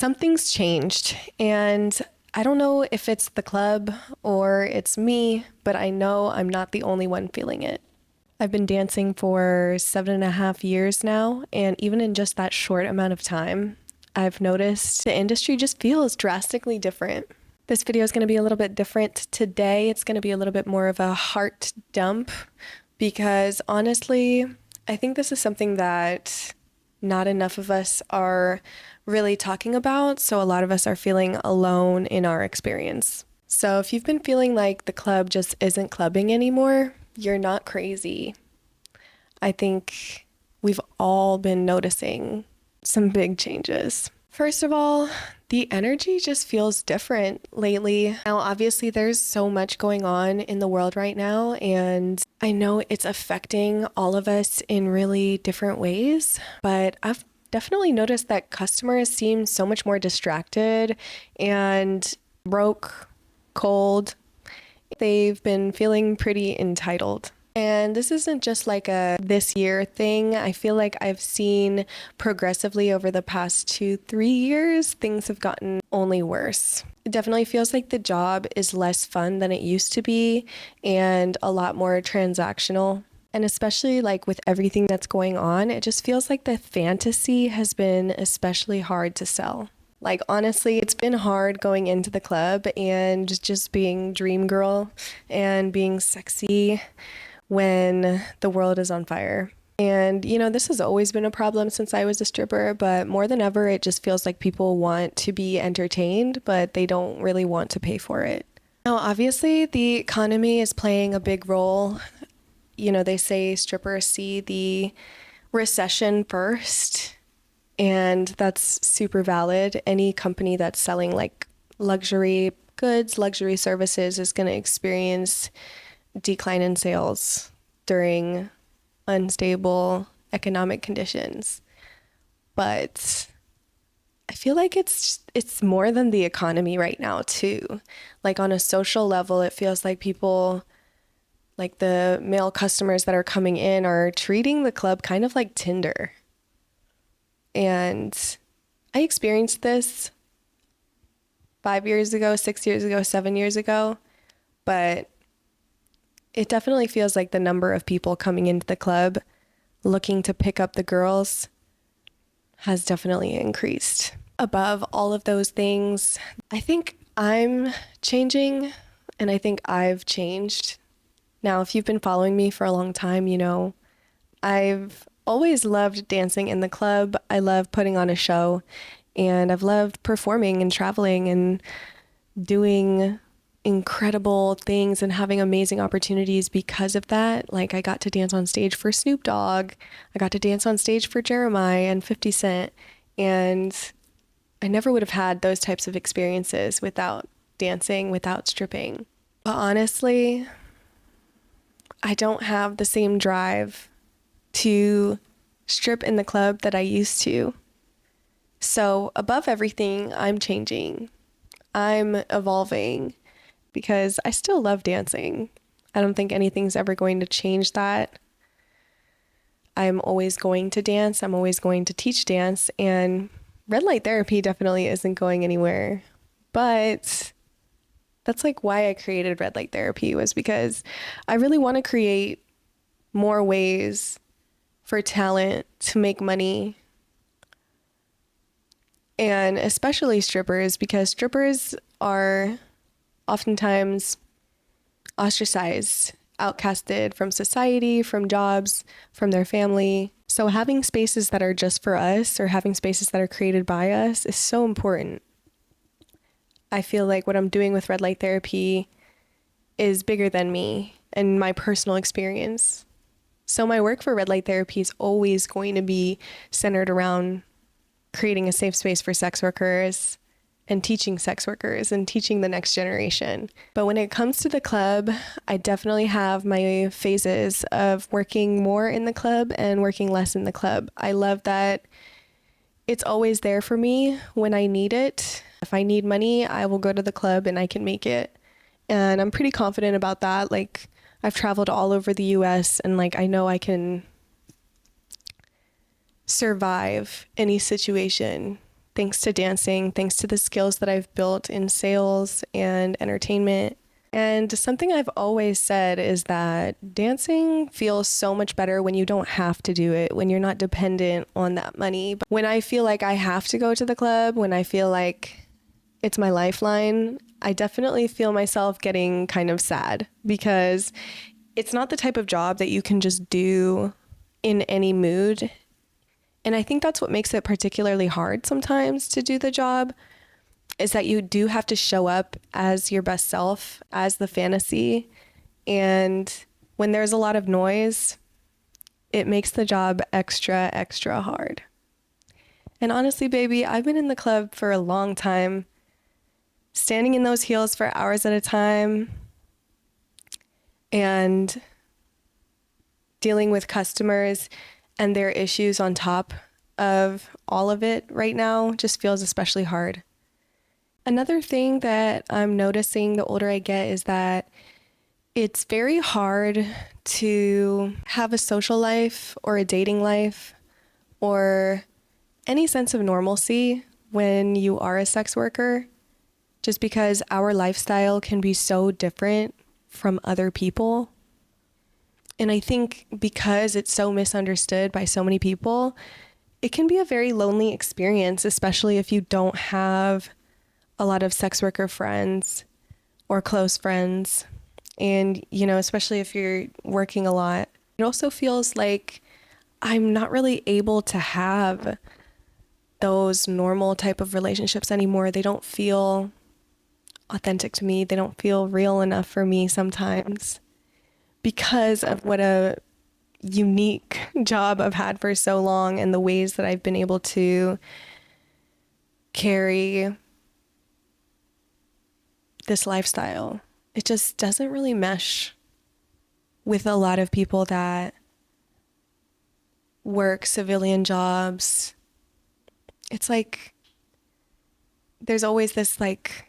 something's changed, and I don't know if it's the club or it's me, but I know I'm not the only one feeling it. I've been dancing for 7.5 years now, and even in just that short amount of time, I've noticed the industry just feels drastically different. This video is going to be a little bit different today. It's going to be a little bit more of a heart dump because honestly, I think this is something that not enough of us are really talking about, so a lot of us are feeling alone in our experience. So if you've been feeling like the club just isn't clubbing anymore, you're not crazy. I think we've all been noticing some big changes. First of all, the energy just feels different lately. Now, obviously, there's so much going on in the world right now, and I know it's affecting all of us in really different ways, but I've definitely noticed that customers seem so much more distracted and broke, cold. They've been feeling pretty entitled. And this isn't just like a this year thing. I feel like I've seen progressively over the past 2-3 years, things have gotten only worse. It definitely feels like the job is less fun than it used to be and a lot more transactional. And especially like with everything that's going on, it just feels like the fantasy has been especially hard to sell. Like, honestly, it's been hard going into the club and just being dream girl and being sexy when the world is on fire. And, you know, this has always been a problem since I was a stripper, but more than ever, it just feels like people want to be entertained, but they don't really want to pay for it. Now, obviously, the economy is playing a big role. You know, they say strippers see the recession first, and that's super valid. Any company that's selling like luxury goods, luxury services is going to experience decline in sales during unstable economic conditions. But I feel like it's more than the economy right now too. Like on a social level, it feels like people, like the male customers that are coming in, are treating the club kind of like Tinder. And I experienced this 5 years ago, 6 years ago, 7 years ago, but it definitely feels like the number of people coming into the club looking to pick up the girls has definitely increased. Above all of those things, I think I'm changing, and I think I've changed. Now, if you've been following me for a long time, you know, I've always loved dancing in the club. I love putting on a show, and I've loved performing and traveling and doing incredible things and having amazing opportunities because of that. Like I got to dance on stage for Snoop Dogg. I got to dance on stage for Jeremiah and 50 Cent. And I never would have had those types of experiences without dancing, without stripping. But honestly, I don't have the same drive to strip in the club that I used to. So above everything, I'm changing. I'm evolving because I still love dancing. I don't think anything's ever going to change that. I'm always going to dance. I'm always going to teach dance. And red light therapy definitely isn't going anywhere. But that's like why I created red light therapy, was because I really want to create more ways for talent to make money. And especially strippers, because strippers are oftentimes ostracized, outcasted from society, from jobs, from their family. So having spaces that are just for us, or having spaces that are created by us, is so important. I feel like what I'm doing with red light therapy is bigger than me and my personal experience. So my work for red light therapy is always going to be centered around creating a safe space for sex workers and teaching sex workers and teaching the next generation. But when it comes to the club, I definitely have my phases of working more in the club and working less in the club. I love that it's always there for me when I need it. If I need money, I will go to the club and I can make it. And I'm pretty confident about that. Like, I've traveled all over the US, and like I know I can survive any situation thanks to dancing, thanks to the skills that I've built in sales and entertainment. And something I've always said is that dancing feels so much better when you don't have to do it, when you're not dependent on that money. But when I feel like I have to go to the club, when I feel like it's my lifeline, I definitely feel myself getting kind of sad because it's not the type of job that you can just do in any mood. And I think that's what makes it particularly hard sometimes to do the job, is that you do have to show up as your best self, as the fantasy. And when there's a lot of noise, it makes the job extra, extra hard. And honestly, baby, I've been in the club for a long time, standing in those heels for hours at a time and dealing with customers and their issues on top of all of it right now just feels especially hard. Another thing that I'm noticing the older I get is that it's very hard to have a social life or a dating life or any sense of normalcy when you are a sex worker, just because our lifestyle can be so different from other people. And I think because it's so misunderstood by so many people, it can be a very lonely experience, especially if you don't have a lot of sex worker friends or close friends. And, you know, especially if you're working a lot, it also feels like I'm not really able to have those normal type of relationships anymore. They don't feel authentic to me. They don't feel real enough for me sometimes because of what a unique job I've had for so long and the ways that I've been able to carry this lifestyle. It just doesn't really mesh with a lot of people that work civilian jobs. It's like there's always this like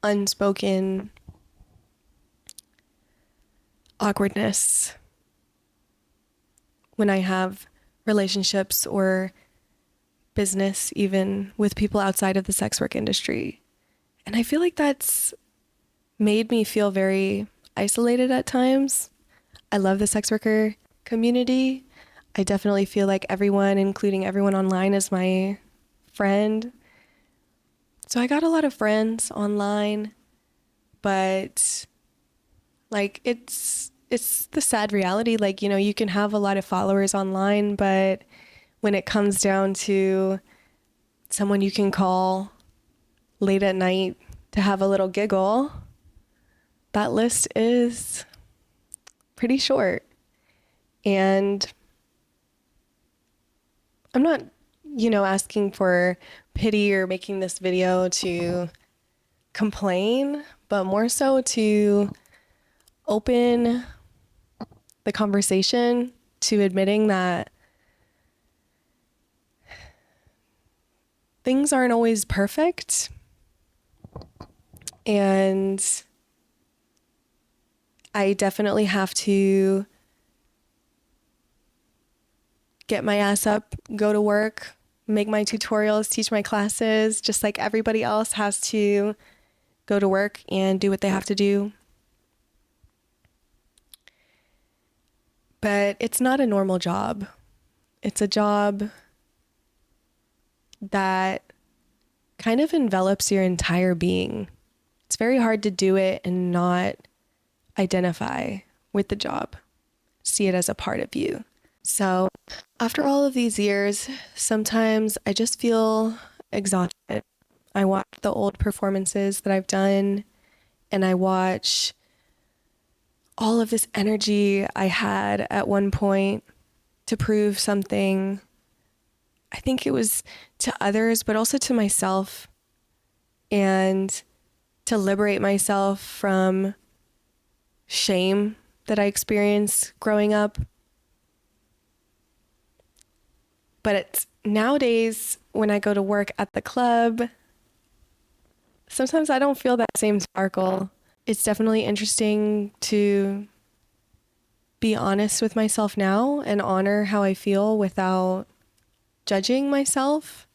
unspoken awkwardness when I have relationships or business even with people outside of the sex work industry. And I feel like that's made me feel very isolated at times. I love the sex worker community. I definitely feel like everyone, including everyone online, is my friend. So I got a lot of friends online, but like it's the sad reality. Like, you know, you can have a lot of followers online, but when it comes down to someone you can call late at night to have a little giggle, that list is pretty short. And I'm not, you know, asking for pity or making this video to complain, but more so to open the conversation to admitting that things aren't always perfect. And I definitely have to get my ass up, go to work, make my tutorials, teach my classes, just like everybody else has to go to work and do what they have to do. But it's not a normal job. It's a job that kind of envelops your entire being. It's very hard to do it and not identify with the job, see it as a part of you. So after all of these years, sometimes I just feel exhausted. I watch the old performances that I've done and I watch all of this energy I had at one point to prove something. I think it was to others, but also to myself, and to liberate myself from shame that I experienced growing up. But it's nowadays when I go to work at the club, sometimes I don't feel that same sparkle. It's definitely interesting to be honest with myself now and honor how I feel without judging myself.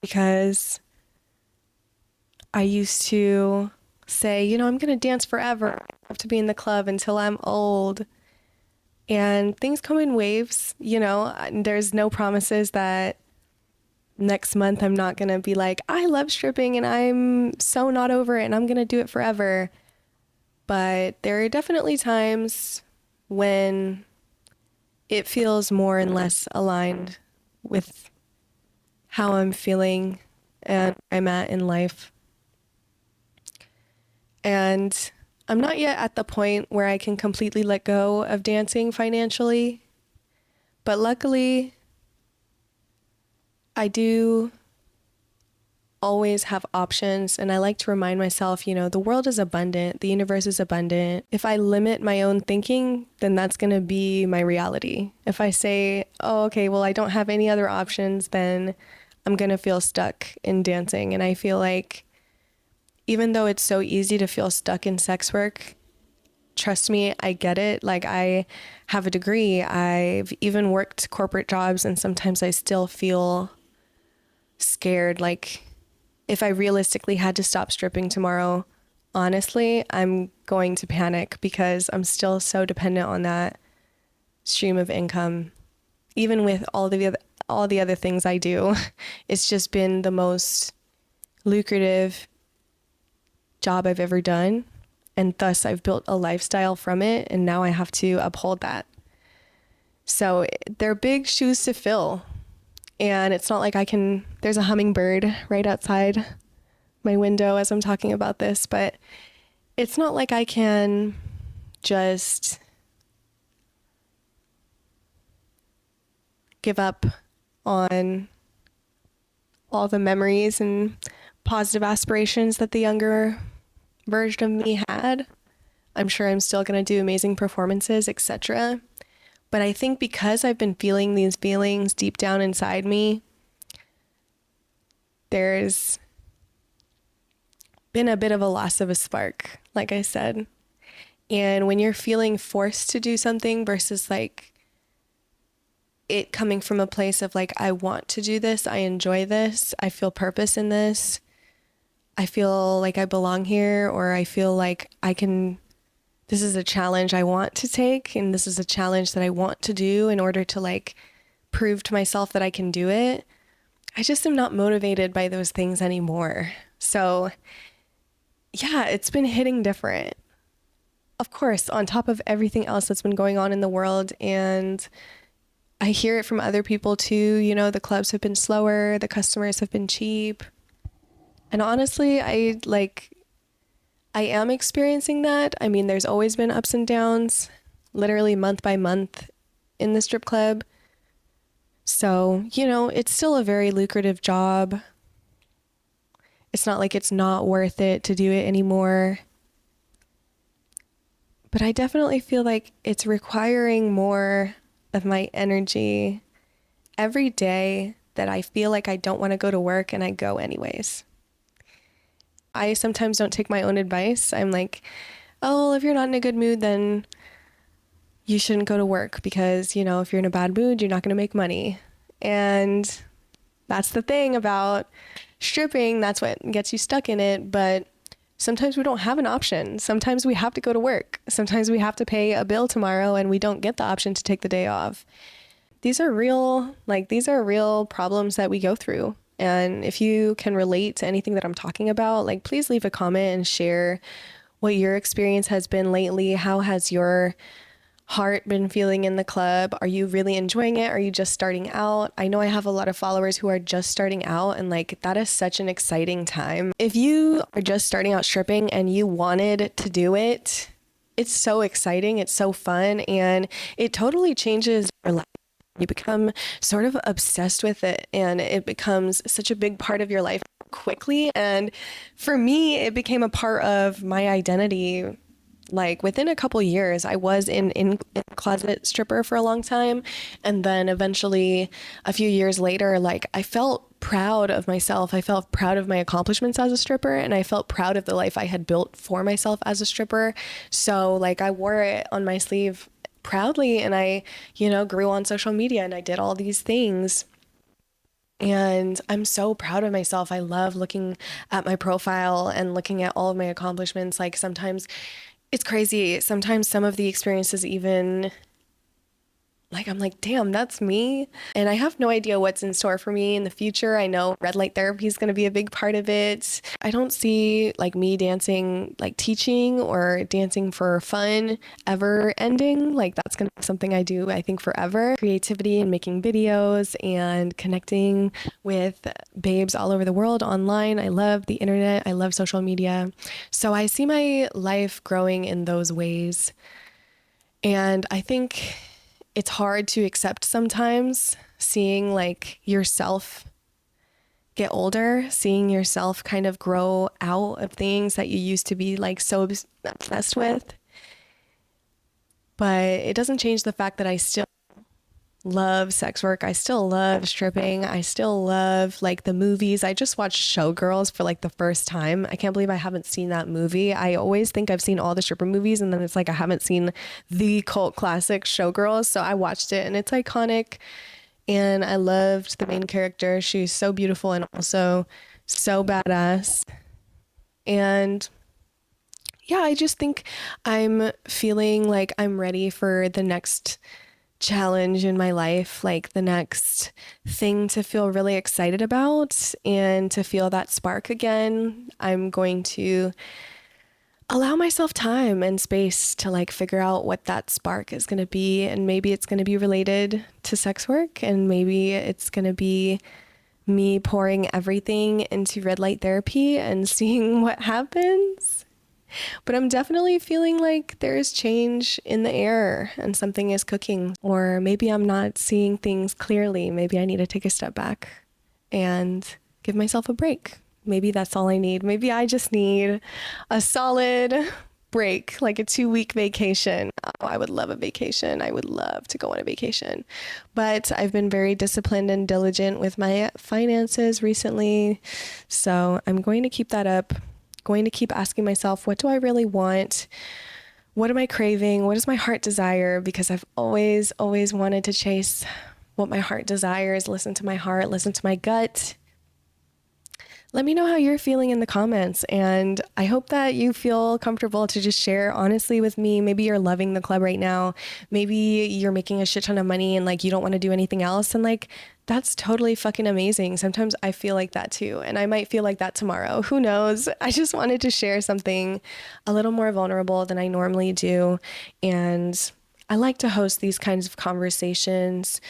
because I used to say, I'm going to dance forever. I have to be in the club until I'm old. And things come in waves, There's no promises that next month I'm not going to be like, I love stripping and I'm so not over it and I'm going to do it forever. But there are definitely times when it feels more and less aligned with how I'm feeling and where I'm at in life. And I'm not yet at the point where I can completely let go of dancing financially, but luckily I do always have options, and I like to remind myself, the world is abundant, the universe is abundant. If I limit my own thinking, then that's going to be my reality. If I say, oh, okay, well, I don't have any other options, then I'm going to feel stuck in dancing. And I feel like even though it's so easy to feel stuck in sex work, trust me, I get it. Like, I have a degree. I've even worked corporate jobs, and sometimes I still feel scared. Like, if I realistically had to stop stripping tomorrow, honestly, I'm going to panic because I'm still so dependent on that stream of income. Even with all the other things I do, it's just been the most lucrative job I've ever done. And thus I've built a lifestyle from it. And now I have to uphold that. So they're big shoes to fill. And it's not like there's a hummingbird right outside my window as I'm talking about this, but it's not like I can just give up on all the memories and positive aspirations that the younger version of me had. I'm sure I'm still going to do amazing performances, etc. But I think because I've been feeling these feelings deep down inside me, there's been a bit of a loss of a spark, like I said. And when you're feeling forced to do something versus like it coming from a place of like, I want to do this, I enjoy this, I feel purpose in this, I feel like I belong here, or I feel like this is a challenge I want to take, and this is a challenge that I want to do in order to like prove to myself that I can do it. I just am not motivated by those things anymore. So yeah, it's been hitting different. Of course, on top of everything else that's been going on in the world, and I hear it from other people too, the clubs have been slower, the customers have been cheap. And honestly, I am experiencing that. I mean, there's always been ups and downs, literally month by month in the strip club. So, it's still a very lucrative job. It's not like it's not worth it to do it anymore. But I definitely feel like it's requiring more of my energy every day that I feel like I don't want to go to work, and I go anyways. I sometimes don't take my own advice. I'm like, oh, well, if you're not in a good mood, then you shouldn't go to work because, if you're in a bad mood, you're not going to make money. And that's the thing about stripping. That's what gets you stuck in it. But sometimes we don't have an option. Sometimes we have to go to work. Sometimes we have to pay a bill tomorrow and we don't get the option to take the day off. These are real problems that we go through. And if you can relate to anything that I'm talking about, please leave a comment and share what your experience has been lately. How has your heart been feeling in the club? Are you really enjoying it? Are you just starting out? I know I have a lot of followers who are just starting out, and that is such an exciting time. If you are just starting out stripping and you wanted to do it, it's so exciting. It's so fun, and it totally changes your life. You become sort of obsessed with it, and it becomes such a big part of your life quickly. And for me, it became a part of my identity. Within a couple years, I was in closet stripper for a long time. And then eventually a few years later, I felt proud of myself. I felt proud of my accomplishments as a stripper, and I felt proud of the life I had built for myself as a stripper. So I wore it on my sleeve proudly, and I, grew on social media, and I did all these things. And I'm so proud of myself. I love looking at my profile and looking at all of my accomplishments. Like sometimes it's crazy. Sometimes some of the experiences even like I'm like, damn, that's me. And I have no idea what's in store for me in the future. I know red light therapy is going to be a big part of it. I don't see like me dancing, like teaching or dancing for fun ever ending. Like that's going to be something I do, I think, forever. Creativity and making videos and connecting with babes all over the world online. I love the internet. I love social media. So I see my life growing in those ways. And I think it's hard to accept sometimes seeing like yourself get older, seeing yourself kind of grow out of things that you used to be like so obsessed with. But it doesn't change the fact that I still love sex work. I still love stripping. I still love like the movies. I just watched Showgirls for like the first time. I can't believe I haven't seen that movie. I always think I've seen all the stripper movies and then it's like I haven't seen the cult classic Showgirls. So I watched it and it's iconic. And I loved the main character. She's so beautiful and also so badass. And yeah, I just think I'm feeling like I'm ready for the next challenge in my life, like the next thing to feel really excited about and to feel that spark again. I'm going to allow myself time and space to like figure out what that spark is going to be. And maybe it's going to be related to sex work, and maybe it's going to be me pouring everything into red light therapy and seeing what happens. But I'm definitely feeling like there's change in the air and something is cooking. Or maybe I'm not seeing things clearly. Maybe I need to take a step back and give myself a break. Maybe that's all I need. Maybe I just need a solid break, like a 2-week vacation. Oh, I would love a vacation. I would love to go on a vacation. But I've been very disciplined and diligent with my finances recently. So I'm going to keep that up. Going to keep asking myself, what do I really want? What am I craving? What does my heart desire? Because I've always wanted to chase what my heart desires, listen to my heart, listen to my gut. Let me know how you're feeling in the comments. And I hope that you feel comfortable to just share honestly with me. Maybe you're loving the club right now. Maybe you're making a shit ton of money and like you don't want to do anything else. And like, that's totally fucking amazing. Sometimes I feel like that too. And I might feel like that tomorrow. Who knows? I just wanted to share something a little more vulnerable than I normally do. And I like to host these kinds of conversations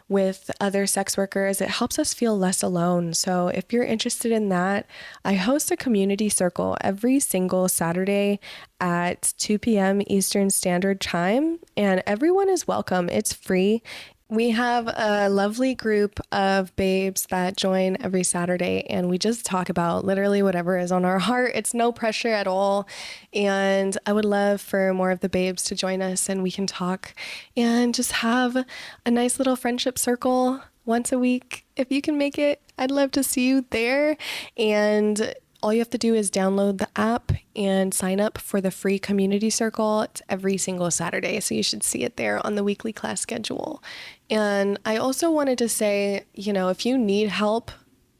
with other sex workers. It helps us feel less alone. So if you're interested in that, I host a community circle every single Saturday at 2 p.m. Eastern Standard Time, and everyone is welcome. It's free. We have a lovely group of babes that join every Saturday, and we just talk about literally whatever is on our heart. It's no pressure at all. And I would love for more of the babes to join us and we can talk and just have a nice little friendship circle once a week. If you can make it, I'd love to see you there. And all you have to do is download the app and sign up for the free community circle. It's every single Saturday, so you should see it there on the weekly class schedule. And I also wanted to say, you know, if you need help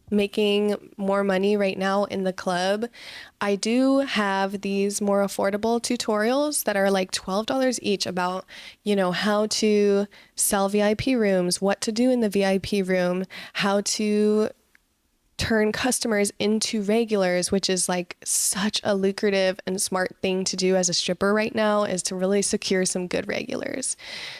making more money right now in the club, I do have these more affordable tutorials that are like $12 each about, you know, how to sell VIP rooms, what to do in the VIP room, how to turn customers into regulars, which is like such a lucrative and smart thing to do as a stripper right now, is to really secure some good regulars.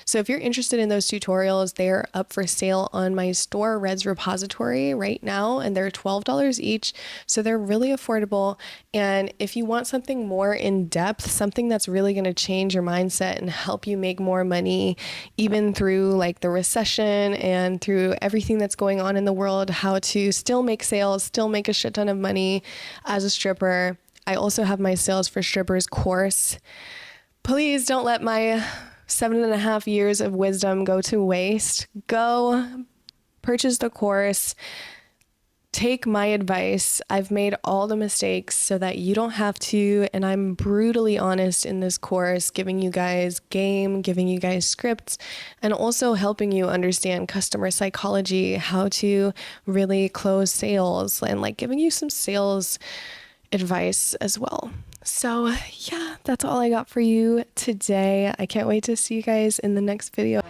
So if you're interested in those tutorials, they're up for sale on my store Red's repository right now, and they're $12 each. So they're really affordable. And if you want something more in depth, something that's really going to change your mindset and help you make more money, even through like the recession and through everything that's going on in the world, how to still make sales, still make a shit ton of money as a stripper. I also have my Sales for Strippers course. Please don't let my 7.5 years of wisdom go to waste. Go purchase the course. take my advice. I've made all the mistakes so that you don't have to. And I'm brutally honest in this course, giving you guys game, giving you guys scripts, and also helping you understand customer psychology, how to really close sales, and like giving you some sales advice as well. So yeah, that's all I got for you today. I can't wait to see you guys in the next video.